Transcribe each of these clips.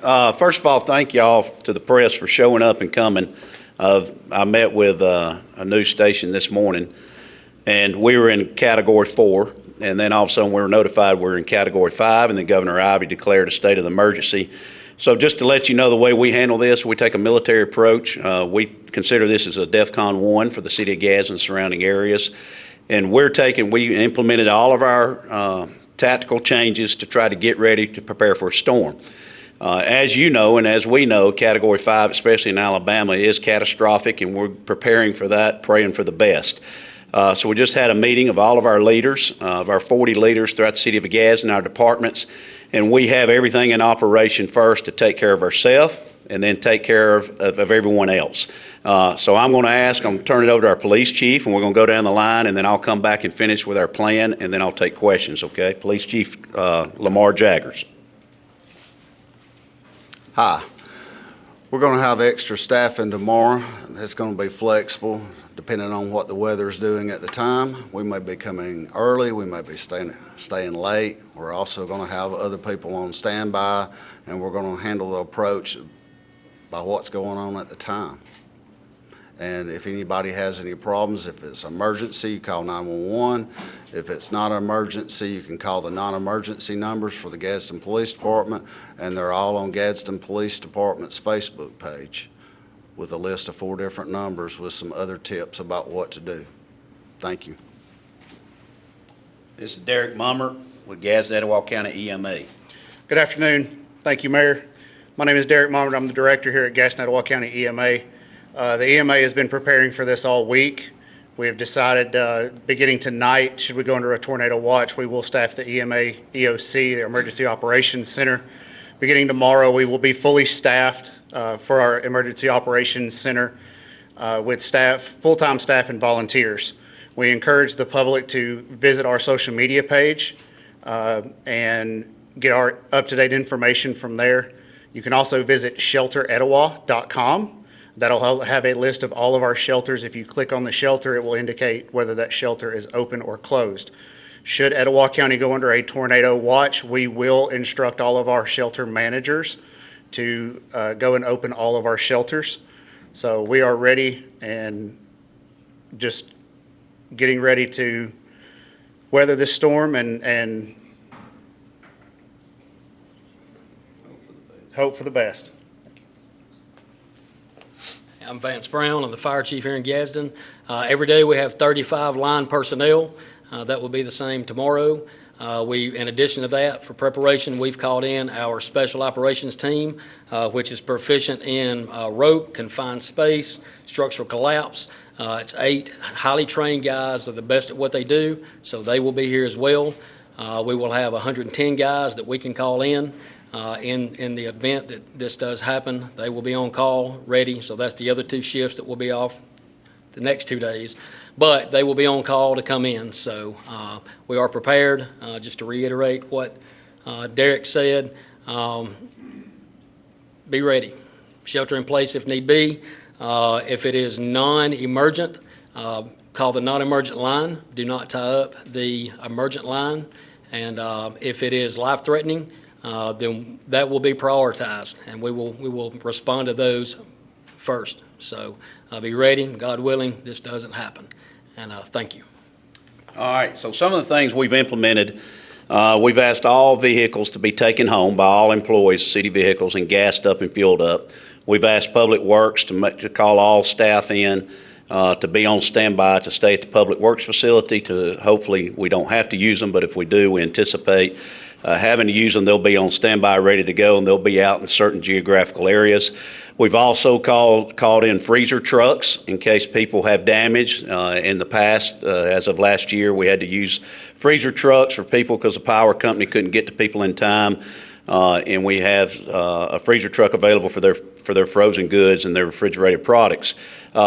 First of all, thank y'all to the press for showing up and coming. I met with a news station this morning, and we were in Category 4, and then all of a sudden we were notified we're in Category 5, and then Governor Ivey declared a state of emergency. So just to let you know the way we handle this, we take a military approach. We consider this as a DEFCON 1 for the City of Gadsden and surrounding areas. And we implemented all of our tactical changes to try to get ready to prepare for a storm. As you know, and as we know, Category 5, especially in Alabama, is catastrophic, and we're preparing for that, praying for the best. So we just had a meeting of all of our leaders, of our 40 leaders throughout the City of Gadsden, our departments, and we have everything in operation first to take care of ourselves and then take care of everyone else. So I'm going to turn it over to our police chief, and we're going to go down the line, and then I'll come back and finish with our plan, and then I'll take questions, okay? Police Chief Lamar Jaggears. Hi. We're going to have extra staffing tomorrow. It's going to be flexible depending on what the weather is doing at the time. We may be coming early, we may be staying late. We're also going to have other people on standby, and we're going to handle the approach by what's going on at the time. And if anybody has any problems, if it's emergency, you call 911. If it's not an emergency, you can call the non-emergency numbers for the Gadsden Police Department, and they're all on Gadsden Police Department's Facebook page with a list of 4 different numbers with some other tips about what to do. Thank you. This is Derek Mummert with Gadsden, Etowah County EMA. Good afternoon. Thank you, Mayor. My name is Derek Mummert. I'm the director here at Gadsden, Etowah County EMA. The EMA has been preparing for this all week. We have decided beginning tonight, should we go under a tornado watch, we will staff the EMA EOC, the Emergency Operations Center. Beginning tomorrow, we will be fully staffed for our Emergency Operations Center with staff, full-time staff and volunteers. We encourage the public to visit our social media page and get our up-to-date information from there. You can also visit shelteretowah.com. That'll have a list of all of our shelters. If you click on the shelter, it will indicate whether that shelter is open or closed. Should Etowah County go under a tornado watch, we will instruct all of our shelter managers to go and open all of our shelters. So we are ready and just getting ready to weather this storm and hope for the best. I'm Vance Brown. I'm the fire chief here in Gadsden. Every day we have 35 line personnel. That will be the same tomorrow. In addition to that, for preparation, we've called in our special operations team, which is proficient in rope, confined space, structural collapse. It's 8 highly trained guys. They're the best at what they do, so they will be here as well. We will have 110 guys that we can call in the event that this does happen. They will be on call, ready. So that's the other 2 shifts that will be off the next 2 days. But they will be on call to come in. So we are prepared. Just to reiterate what Derek said, be ready. Shelter in place if need be. If it is non-emergent, call the non-emergent line. Do not tie up the emergent line. And if it is life-threatening, then that will be prioritized, and we will respond to those first. So be ready. God willing, this doesn't happen. And thank you. All right, so some of the things we've implemented, we've asked all vehicles to be taken home by all employees, city vehicles, and gassed up and fueled up. We've asked Public Works to call all staff in to be on standby to stay at the Public Works facility. To hopefully we don't have to use them, but if we do, we anticipate having to use them. They'll be on standby, ready to go, and they'll be out in certain geographical areas. We've also called in freezer trucks in case people have damage. In the past, as of last year, we had to use freezer trucks for people because the power company couldn't get to people in time. And we have a freezer truck available for their frozen goods and their refrigerated products.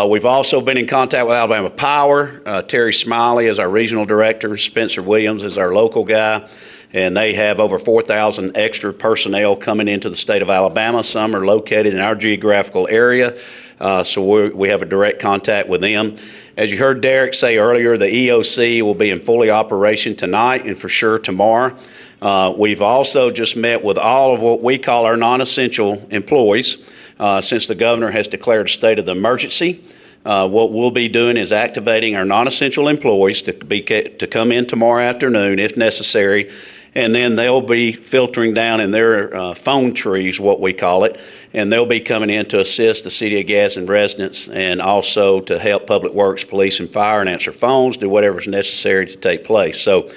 We've also been in contact with Alabama Power. Terry Smiley is our regional director. Spencer Williams is our local guy. and they have over 4,000 extra personnel coming into the state of Alabama. Some are located in our geographical area, so we have a direct contact with them. As you heard Derek say earlier, the EOC will be in fully operation tonight and for sure tomorrow. We've also just met with all of what we call our non-essential employees since the governor has declared a state of the emergency. What we'll be doing is activating our non-essential employees to come in tomorrow afternoon if necessary, and then they'll be filtering down in their phone trees, what we call it, and they'll be coming in to assist the City of Gadsden residents and also to help Public Works, Police, and Fire and answer phones, do whatever's necessary to take place. So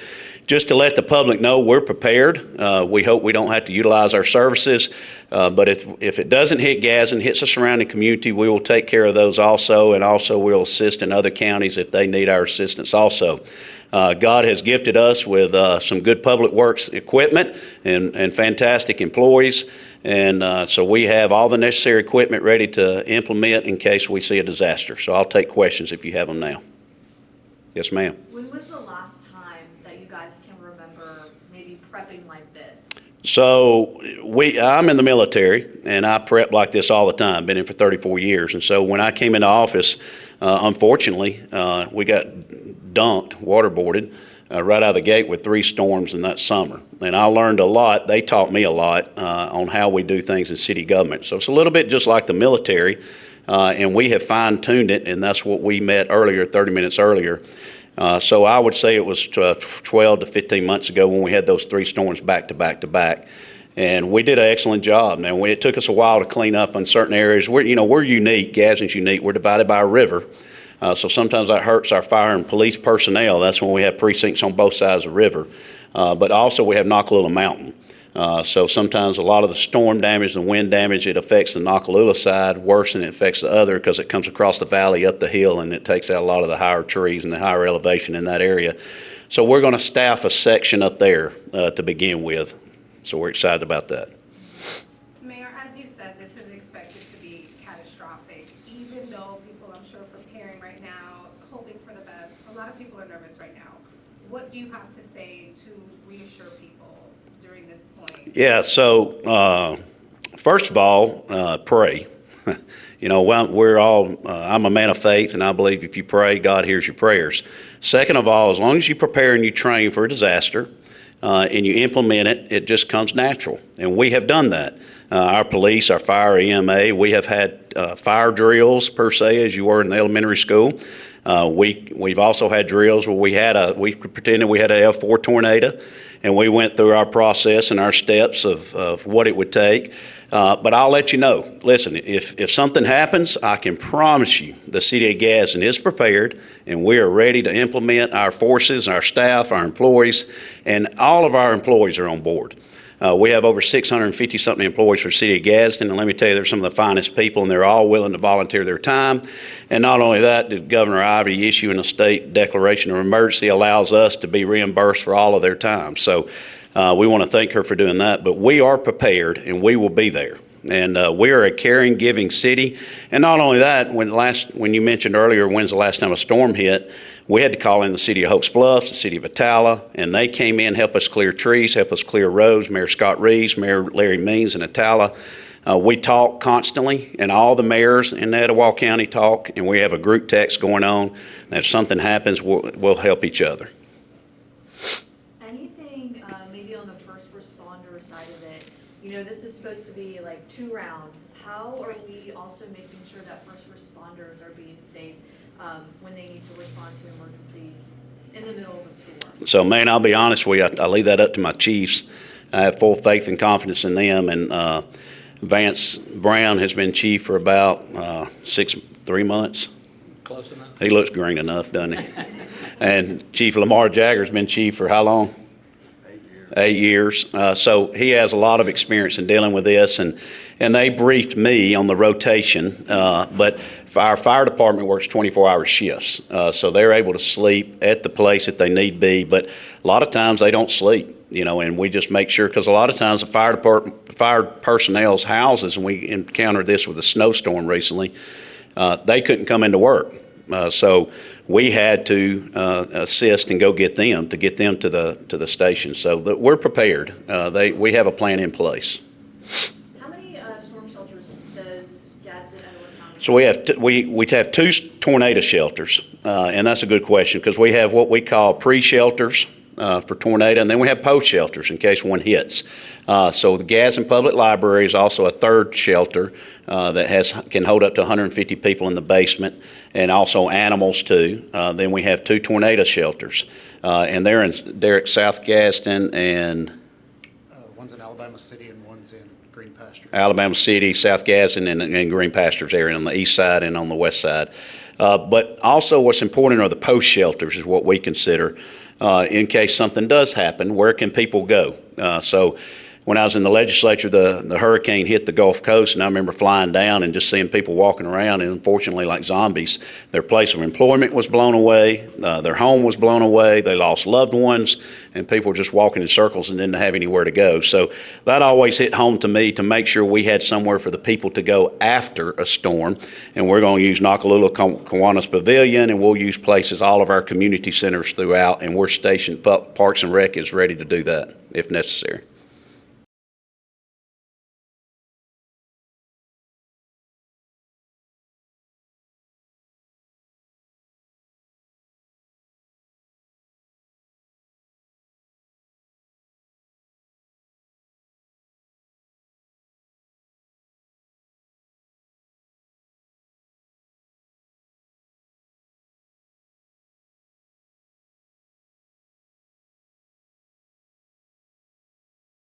just to let the public know we're prepared. We hope we don't have to utilize our services, but if it doesn't hit Gadsden, hits the surrounding community, we will take care of those also, and also we'll assist in other counties if they need our assistance also. God has gifted us with some good public works equipment and fantastic employees, and so we have all the necessary equipment ready to implement in case we see a disaster. So I'll take questions if you have them now. Yes, ma'am. When was the last time that you guys can remember maybe prepping like this? So I'm in the military, and I prep like this all the time. Been in for 34 years, and so when I came into office, unfortunately, we got dumped, waterboarded, right out of the gate with 3 storms in that summer. And I learned a lot. They taught me a lot on how we do things in city government. So it's a little bit just like the military, and we have fine-tuned it, and that's what we met earlier, 30 minutes earlier. So I would say it was 12 to 15 months ago when we had those 3 storms back to back to back. And we did an excellent job. Now, it took us a while to clean up in certain areas. We're unique. Gadsden's unique. We're divided by a river. So sometimes that hurts our fire and police personnel. That's when we have precincts on both sides of the river. But also we have Nakalula Mountain. So sometimes a lot of the storm damage and wind damage, it affects the Nakalula side worse than it affects the other because it comes across the valley up the hill and it takes out a lot of the higher trees and the higher elevation in that area. So we're going to staff a section up there to begin with. So we're excited about that. Mayor, as you said, this is expected to be catastrophic. Even though people, I'm sure, are preparing right now, hoping for the best, a lot of people are nervous right now. What do you have to say to reassure people during this point? Yeah, so first of all, pray. We're all, I'm a man of faith, and I believe if you pray, God hears your prayers. Second of all, as long as you prepare and you train for a disaster, and you implement it, it just comes natural. And we have done that. Our police, our fire, EMA, we have had fire drills per se, as you were in the elementary school. We've also had drills where we pretended we had a F4 tornado, and we went through our process and our steps of what it would take. But I'll let you know, listen, if something happens, I can promise you the City of Gadsden is prepared, and we are ready to implement our forces, our staff, our employees, and all of our employees are on board. We have over 650-something employees for City of Gadsden, and let me tell you, they're some of the finest people, and they're all willing to volunteer their time. And not only that, did Governor Ivey issue a state declaration of emergency allows us to be reimbursed for all of their time. So we want to thank her for doing that, but we are prepared, and we will be there. And we are a caring, giving city. And not only that, when you mentioned earlier, when's the last time a storm hit, we had to call in the City of Hopes Bluffs, the City of Attala, and they came in, help us clear trees, help us clear roads. Mayor Scott Reeves, Mayor Larry Means in Attala. We talk constantly, and all the mayors in Etowah County talk, and we have a group text going on. And if something happens, we'll help each other. Anything maybe on the first responder side of it? This is supposed to be like 2 rounds. How are we also making sure that first responders are being safe when they need to respond to emergency in the middle of a storm? So, man, I'll be honest with you, I leave that up to my chiefs. I have full faith and confidence in them, and Vance Brown has been chief for about 3 months. Close enough. He looks green enough, doesn't he? And Chief Lamar Jaggears has been chief for how long? 8 years. So he has a lot of experience in dealing with this, and they briefed me on the rotation, but our fire department works 24-hour shifts, so they're able to sleep at the place that they need be, but a lot of times they don't sleep, and we just make sure, because a lot of times the fire personnel's houses, and we encountered this with a snowstorm recently, they couldn't come into work. So we had to assist and go get them to the station. So we're prepared. We have a plan in place. How many storm shelters does Gadsden Etowah County? So we have two tornado shelters, and that's a good question because we have what we call pre-shelters for tornado, and then we have post shelters in case one hits. So the Gadsden Public Library is also a third shelter that can hold up to 150 people in the basement, and also animals too. Then we have two tornado shelters, and they're at South Gadsden and One's in Alabama City and one's in Green Pasture. Alabama City, South Gadsden, and Green Pastures area on the east side and on the west side. But also what's important are the post shelters is what we consider in case something does happen. Where can people go? So when I was in the legislature, the hurricane hit the Gulf Coast, and I remember flying down and just seeing people walking around, and unfortunately like zombies. Their place of employment was blown away, their home was blown away, they lost loved ones, and people were just walking in circles and didn't have anywhere to go. So that always hit home to me to make sure we had somewhere for the people to go after a storm, and we're going to use Nakalula Kiwanis Pavilion, and we'll use places, all of our community centers throughout, and we're stationed, Parks and Rec is ready to do that if necessary.